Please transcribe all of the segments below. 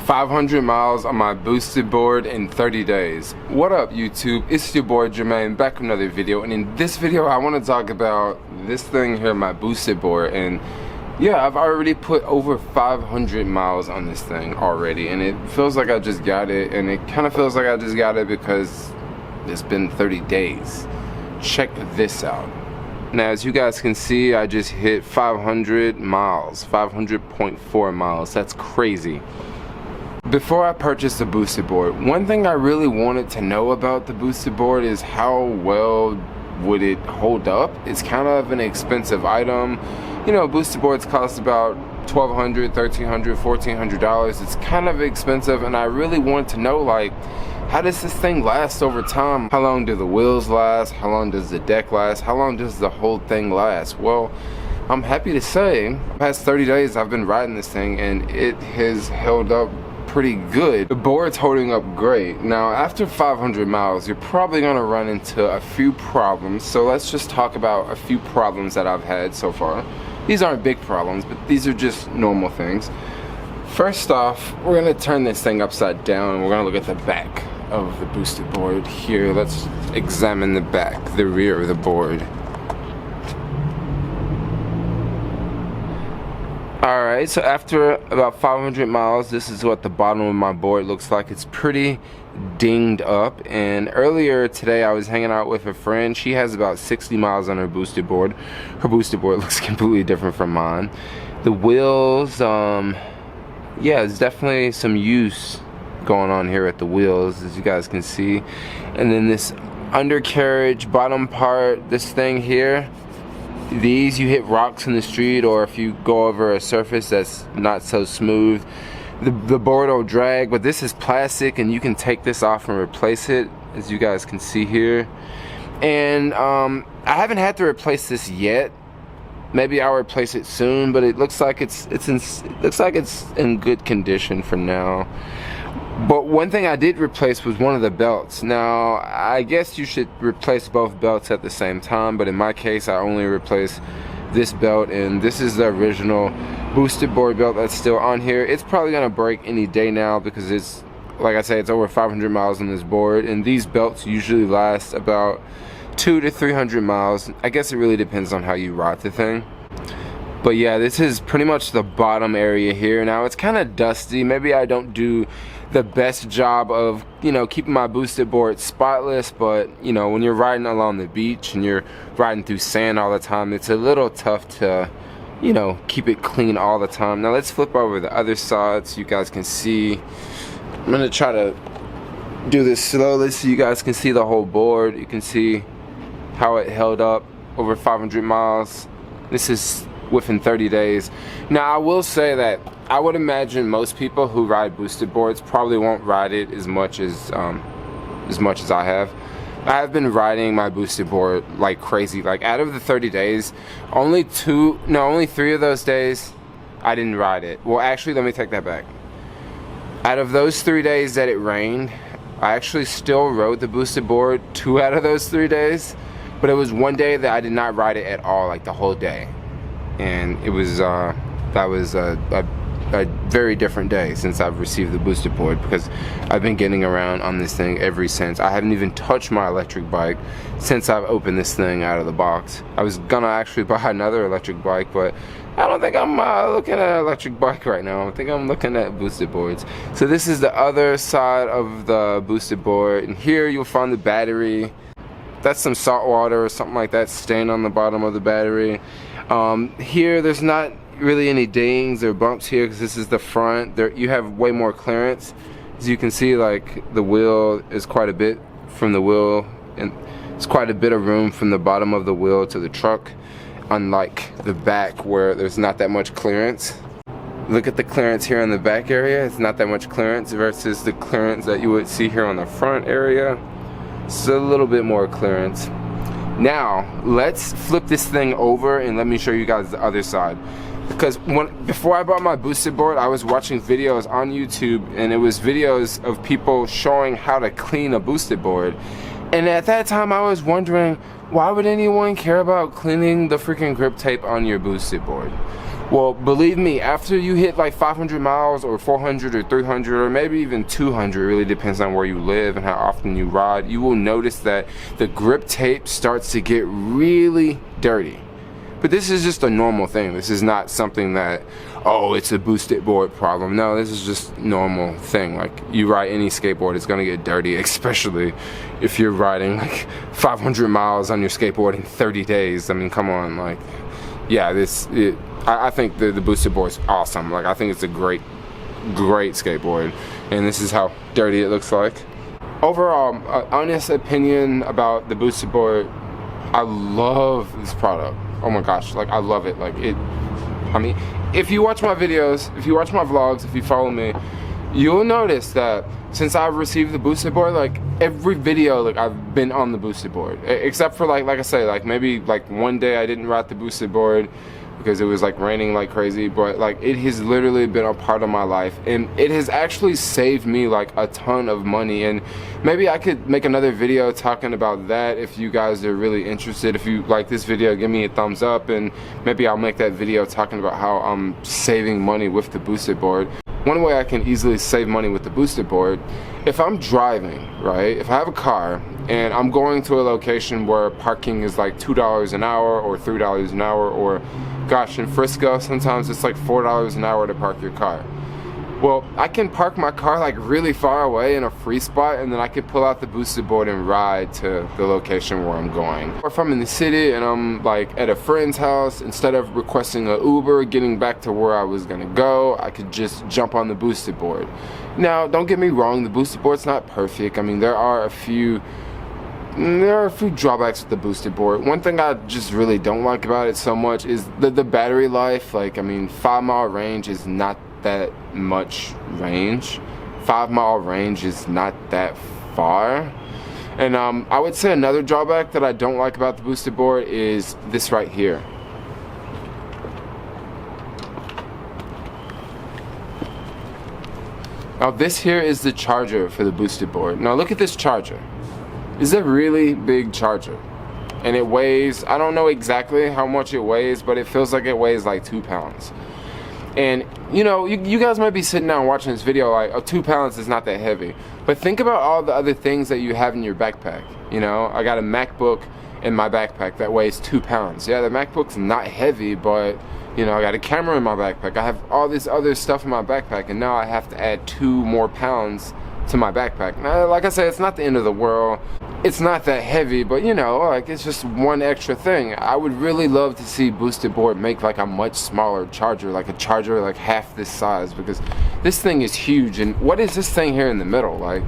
500 miles on my boosted board in 30 days. What up YouTube? It's your boy Jermaine back with another video, and in this video I want to talk about this thing here, my boosted board. And yeah, I've already put over 500 miles on this thing already, and it feels like I just got it, and it kind of feels like I just got it because it's been 30 days. Check this out. Now, as you guys can see, I just hit 500 miles, 500.4 miles. That's crazy. Before I purchased the boosted board, one thing I really wanted to know about the boosted board is how well would it hold up. It's kind of an expensive item. You know, boosted boards cost about $1,200, $1,300, $1,400. It's kind of expensive, and I really wanted to know, like, how does this thing last over time? How long do the wheels last? How long does the deck last? How long does the whole thing last? Well, I'm happy to say, the past 30 days I've been riding this thing, and it has held up pretty good. The board's holding up great. Now, after 500 miles, you're probably gonna run into a few problems. So let's just talk about a few problems that I've had so far. These aren't big problems, but these are just normal things. First off, we're gonna turn this thing upside down, and we're gonna look at the back of the boosted board here. Let's examine the back, the rear of the board. Alright, so after about 500 miles, this is what the bottom of my board looks like. It's pretty dinged up, and earlier today I was hanging out with a friend. She has about 60 miles on her boosted board. Her boosted board looks completely different from mine. The wheels, yeah, there's definitely some use going on here at the wheels, as you guys can see. And then this undercarriage bottom part, this thing here, these, you hit rocks in the street, or if you go over a surface that's not so smooth, the board will drag. But this is plastic, and you can take this off and replace it, as you guys can see here. And I haven't had to replace this yet. Maybe I'll replace it soon, but it looks like it's in good condition for now. But one thing I did replace was one of the belts. Now, I guess you should replace both belts at the same time, but in my case, I only replaced this belt, and this is the original boosted board belt that's still on here. It's probably gonna break any day now because it's, like I say, it's over 500 miles on this board, and these belts usually last about 200 to 300 miles. I guess it really depends on how you ride the thing. But yeah, this is pretty much the bottom area here. Now, it's kind of dusty. Maybe I don't do the best job of, you know, keeping my boosted board spotless, but you know, when you're riding along the beach and you're riding through sand all the time, it's a little tough to, you know, keep it clean all the time. Now let's flip over the other side so you guys can see. I'm gonna try to do this slowly so you guys can see the whole board. You can see how it held up over 500 miles. This is within 30 days. Now, I will say that I would imagine most people who ride boosted boards probably won't ride it as much as I have. I have been riding my boosted board like crazy. Like, out of the 30 days, only 3 of those days I didn't ride it. Well, actually, let me take that back. Out of those 3 days that it rained, I actually still rode the boosted board 2 out of those 3 days, but it was one day that I did not ride it at all, like the whole day. And it was that was a very different day since I've received the boosted board, because I've been getting around on this thing ever since. I haven't even touched my electric bike since I've opened this thing out of the box. I was gonna actually buy another electric bike, but I don't think I'm looking at an electric bike right now. I think I'm looking at boosted boards. So this is the other side of the boosted board, and here you'll find the battery. That's some salt water or something like that stained on the bottom of the battery. Here, there's not really any dings or bumps here because this is the front. There, you have way more clearance. As you can see, like, the wheel is quite a bit from the wheel, and it's quite a bit of room from the bottom of the wheel to the truck, unlike the back where there's not that much clearance. Look at the clearance here in the back area. It's not that much clearance versus the clearance that you would see here on the front area. It's a little bit more clearance. Now, let's flip this thing over and let me show you guys the other side. Because before I bought my boosted board, I was watching videos on YouTube, and it was videos of people showing how to clean a boosted board. And at that time, I was wondering, why would anyone care about cleaning the freaking grip tape on your boosted board? Well, believe me, after you hit like 500 miles or 400 or 300 or maybe even 200, really depends on where you live and how often you ride, you will notice that the grip tape starts to get really dirty. But this is just a normal thing. This is not something that, oh, it's a boosted board problem. No, this is just normal thing. Like, you ride any skateboard, it's gonna get dirty, especially if you're riding like 500 miles on your skateboard in 30 days. I mean, come on, like, yeah, I think the boosted board is awesome. Like, I think it's a great skateboard, and this is how dirty it looks like. Overall, honest opinion about the boosted board, I love this product. Oh my gosh, like, I love it. Like, I mean, if you watch my videos, if you watch my vlogs, if you follow me, you'll notice that since I've received the boosted board, like, every video, like, I've been on the boosted board, except for like I say, like, maybe like one day I didn't ride the boosted board because it was like raining like crazy, but like, it has literally been a part of my life, and it has actually saved me like a ton of money. And maybe I could make another video talking about that if you guys are really interested. If you like this video, give me a thumbs up, and maybe I'll make that video talking about how I'm saving money with the boosted board. One way I can easily save money with the boosted board, if I'm driving, right, if I have a car and I'm going to a location where parking is like $2 an hour or $3 an hour, or gosh, in Frisco sometimes it's like $4 an hour to park your car. Well, I can park my car like really far away in a free spot, and then I can pull out the boosted board and ride to the location where I'm going. Or if I'm in the city and I'm like at a friend's house, instead of requesting an Uber, getting back to where I was gonna go, I could just jump on the boosted board. Now, don't get me wrong, the boosted board's not perfect. I mean, there are a few drawbacks with the boosted board. One thing I just really don't like about it so much is the battery life. Like, I mean, 5-mile range is not that much range. 5-mile range is not that far. And I would say another drawback that I don't like about the boosted board is this right here. Now, this here is the charger for the boosted board. Now look at this charger. It's a really big charger, and it weighs, I don't know exactly how much it weighs, but it feels like it weighs like 2 pounds. And you know, you guys might be sitting down watching this video like, oh, 2 pounds is not that heavy. But think about all the other things that you have in your backpack. You know, I got a MacBook in my backpack that weighs 2 pounds. Yeah, the MacBook's not heavy, but you know, I got a camera in my backpack. I have all this other stuff in my backpack, and now I have to add 2 more pounds to my backpack. Now, like I said, it's not the end of the world. It's not that heavy, but you know, like, it's just one extra thing. I would really love to see boosted board make like a much smaller charger, like a charger like half this size, because this thing is huge. And what is this thing here in the middle? Like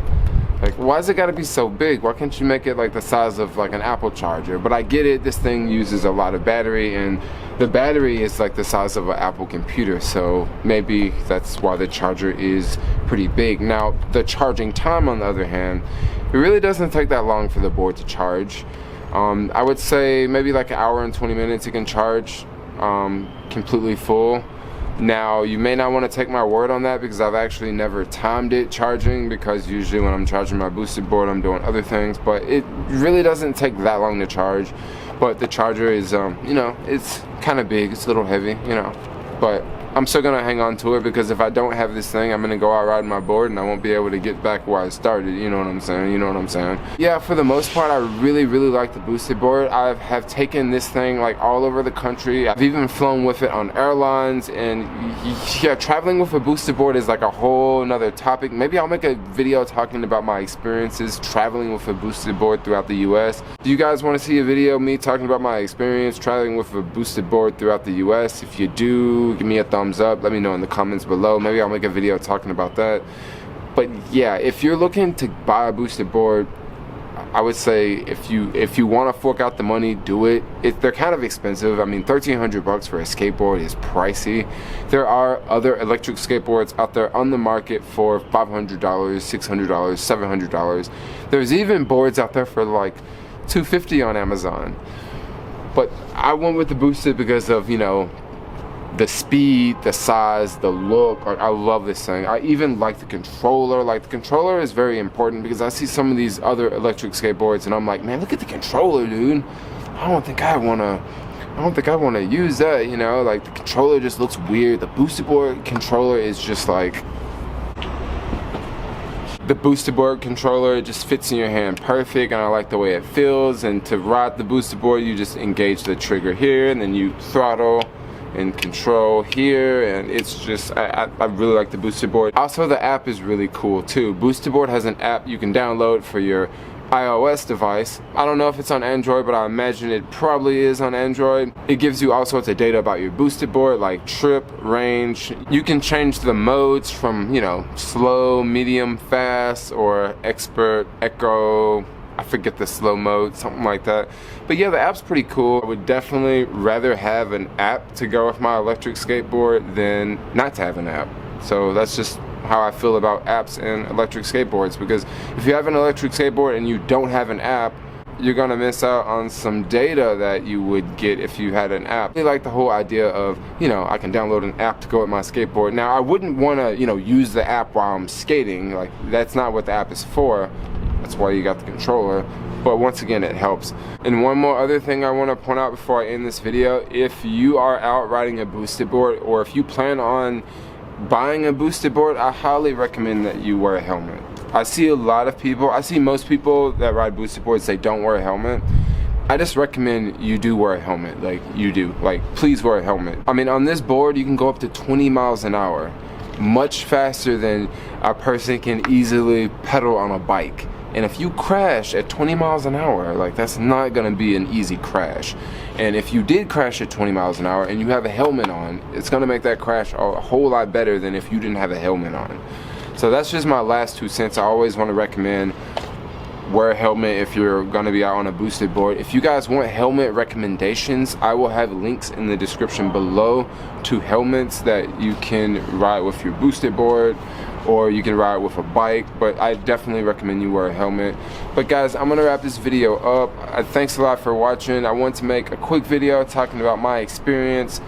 why is it gotta be so big? Why can't you make it like the size of like an Apple charger? But I get it, this thing uses a lot of battery, and the battery is like the size of an Apple computer, so maybe that's why the charger is pretty big. Now, the charging time, on the other hand, it really doesn't take that long for the board to charge. I would say maybe like 1 hour and 20 minutes it can charge completely full. Now, you may not want to take my word on that, because I've actually never timed it charging, because usually when I'm charging my boosted board I'm doing other things, but it really doesn't take that long to charge. But the charger is, you know, it's kind of big, it's a little heavy, you know, but I'm still gonna hang on to it, because if I don't have this thing, I'm gonna go out riding my board and I won't be able to get back where I started. You know what I'm saying? You know what I'm saying? Yeah, for the most part, I really like the boosted board. I have taken this thing like all over the country. I've even flown with it on airlines, and yeah, traveling with a boosted board is like a whole nother topic. Maybe I'll make a video talking about my experiences traveling with a boosted board throughout the US. Do you guys want to see a video of me talking about my experience traveling with a boosted board throughout the US? If you do, give me a thumbs up. Let me know in the comments below. Maybe I'll make a video talking about that. But yeah, if you're looking to buy a boosted board, I would say if you want to fork out the money, do it. They're kind of expensive. I mean, $1,300 for a skateboard is pricey. There are other electric skateboards out there on the market for $500, $600, $700. There's even boards out there for like $250 on Amazon. But I went with the boosted because of, you know, the speed, the size, the look. Like, I love this thing. I even like the controller. Like, the controller is very important, because I see some of these other electric skateboards and I'm like, man, look at the controller, dude. I don't think I want to I don't think I want to use that, you know, like the controller just looks weird. The Boosted Board controller is just like, the Boosted Board controller, it just fits in your hand perfect, and I like the way it feels. And to ride the Boosted Board, you just engage the trigger here, and then you throttle and control here, and it's just, I really like the Boosted Board. Also, the app is really cool too. Boosted Board has an app you can download for your iOS device. I don't know if it's on Android, but I imagine it probably is on Android. It gives you all sorts of data about your Boosted Board, like trip, range. You can change the modes from, you know, slow, medium, fast, or expert, eco, I forget the slow mode, something like that. But yeah, the app's pretty cool. I would definitely rather have an app to go with my electric skateboard than not to have an app. So that's just how I feel about apps and electric skateboards, because if you have an electric skateboard and you don't have an app, you're gonna miss out on some data that you would get if you had an app. I like the whole idea of, you know, I can download an app to go with my skateboard. Now, I wouldn't wanna, you know, use the app while I'm skating. Like, that's not what the app is for. That's why you got the controller. But once again, it helps. And one more other thing I wanna point out before I end this video, if you are out riding a Boosted Board, or if you plan on buying a Boosted Board, I highly recommend that you wear a helmet. I see a lot of people, I see most people that ride Boosted Boards, they don't wear a helmet. I just recommend you do wear a helmet, like you do. Like, please wear a helmet. I mean, on this board, you can go up to 20 miles an hour, much faster than a person can easily pedal on a bike. And if you crash at 20 miles an hour, like, that's not gonna be an easy crash. And if you did crash at 20 miles an hour and you have a helmet on, it's gonna make that crash a whole lot better than if you didn't have a helmet on. So that's just my last 2 cents. I always wanna recommend wear a helmet if you're gonna be out on a Boosted Board. If you guys want helmet recommendations, I will have links in the description below to helmets that you can ride with your Boosted Board, or you can ride with a bike, but I definitely recommend you wear a helmet. But guys, I'm gonna wrap this video up. Thanks a lot for watching. I want to make a quick video talking about my experience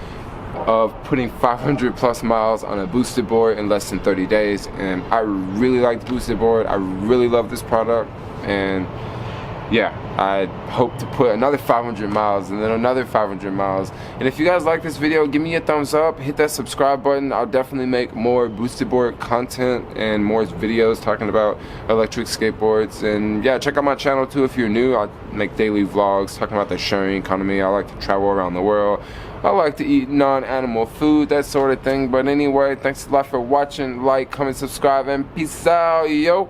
of putting 500 plus miles on a Boosted Board in less than 30 days. And I really like the Boosted Board. I really love this product. And yeah, I hope to put another 500 miles and then another 500 miles. And if you guys like this video, give me a thumbs up, hit that subscribe button. I'll definitely make more Boosted Board content and more videos talking about electric skateboards. And yeah, check out my channel too if you're new. I make daily vlogs talking about the sharing economy. I like to travel around the world. I like to eat non-animal food, that sort of thing. But anyway, thanks a lot for watching. Like, comment, subscribe, and peace out, yo.